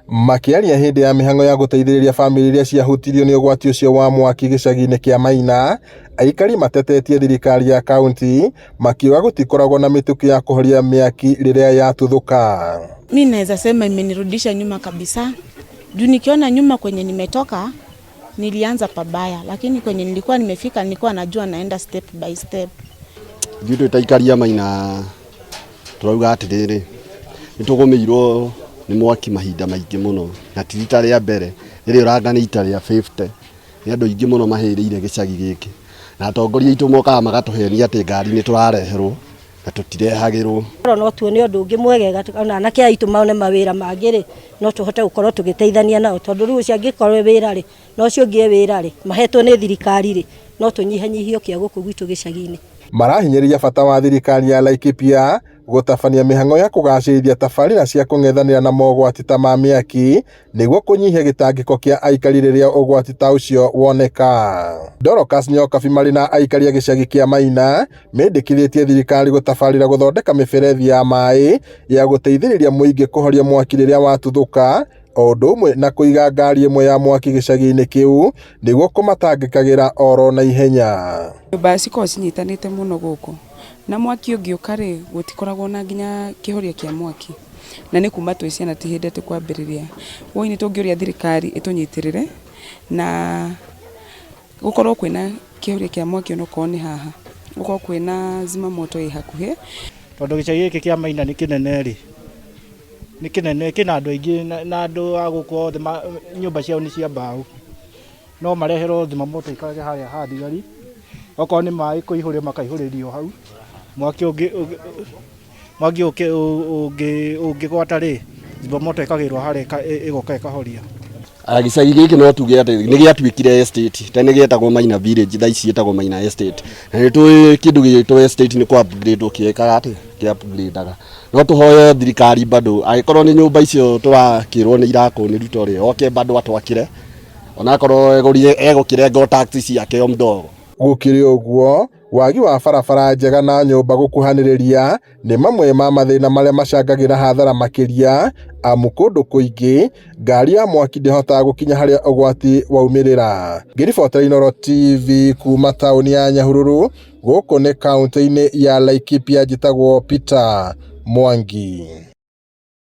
Makiaria hindi ya mihango ya guteithĩrĩria famĩlĩ iria ciahutirio nĩ ũgwati ũcio wa mwaki gĩcagi-inĩ kĩa Maina, aikari matetetie thirikari ya kaunti makiuga gũtikoragwo na mĩtũkĩ ya kũhoria mĩaki rĩrĩa yatuthũka. Mimi naweza sema imenirudisha nyuma kabisa. Juu nikiona nyuma kwenye nimetoka nilianza pabaya, lakini kwenye nilikuwa nimefika nilikuwa najua naenda step by step. Ndio itaikaria Maina turauga atiriri nitugumirwo ni mwaki mahinda maingĩ muno na tirita rĩa mbere rĩrĩa ũrangana ita rĩa 50 nĩ andũ aingĩ muno mahĩrĩire gĩcagi gĩkĩ na atongoria aitũ mokaga magatũhenia atĩ ngari nĩ tũrareherwo na tũtirehagĩrwo. No tuone ũndũ ũngĩ mwegega ona anake aitũ maone mawĩra mangĩ no tũhote gũkorwo tũgĩteithania nao tondũ rĩu ũcio angĩkorwo wĩra rĩ no ũcio ũngĩ wĩra rĩ mahetwo nĩ thirikari rĩ no tũnyihanyihio kĩa gũkũ gwitũ gĩcagi-inĩ. Marahinyĩrĩria bata wa thirikari ya Laikipia gũtabania mĩhang'o ya kũgacĩrithia tabarĩra cia kũng'ethanĩra na mogwati ta ma mĩaki nĩguo kũnyihia gĩtangĩko kĩa aikari rĩrĩa ũgwati ta ũcio woneka. Dorcas Nyokabi marĩ na aikari a gĩcagi kĩa Maina mendĩkithĩtie thirikari gũtabarĩra gũthondeka mĩberethi ya maĩ ya gũteithĩrĩria mũingĩ kũhoria mwaki rĩrĩa watuthũka, o ũndũ ũmwe na kũiga ngari ĩmwe ya mwaki gĩcagi-inĩ kĩu nĩguo kũmatangĩkagĩra oro na ihenya. Nyũmba cikoragwo cinyitanĩte mũno gũkũ na mwaki ũngĩũka rĩ gũtikoragwo na nginya kĩhoria kĩa mwaki na nĩ kuma twĩ ciana ti hĩndĩ kwambĩrĩria. Woini tũngĩũria thirikari ĩtũnyitĩrĩre na gũkorwo kwĩna kĩhoria kĩa mwaki onokorwo nĩ haha gũkorwo kwĩna zima moto ĩ hakuhĩ tondũ gĩcagi gĩkĩ kĩa Maina nĩ kĩnene rĩ nĩ kĩnene kĩna andũ aingĩ na andũ a gũkũ othe nyũmba ciao nĩ cia mbaũ no mareherwo zima moto ikarage harĩa ha thigari okorwo nĩ maĩ kũihũrio makaihũrĩrio hau mwaki ũngĩgwata rĩ zima moto ĩkagĩrwo harĩa ĩgoka ĩkahoria. Gĩcagi gĩkĩ no tuge atĩ nĩ gĩatuĩkire estate tene gĩetagwo Maina Village thaa ici gĩtagwo Maina Estate na nĩ tũĩ kĩndũ gĩtagwo estate nĩ kwa upgrade kĩekaga atĩ kĩa upgradeaga no tũhoye thirikari bado angĩkorwo nĩ nyũmba icio tũrakĩrwo nĩ irakwo nĩ ruto rĩ oke bado atwakire onakorwo egũkĩrenga taxi ciake o mdogo. Gũkĩrĩ ũguo wagi wa barabara njega na nyũmba gũkuhanĩrĩria nĩ mamwe ma mathĩna marĩa macangagĩra hathara makĩria amu kũndũ kũingĩ ngari ya mwaki ndĩhotaga gũkinya harĩa ũgwati waumĩrĩra. Ngĩribotera Inooro TV kuma taũni ya Nyahururu gũkũ nĩ kaunti-inĩ ya Laikipia njĩtagwo Peter Mwangi.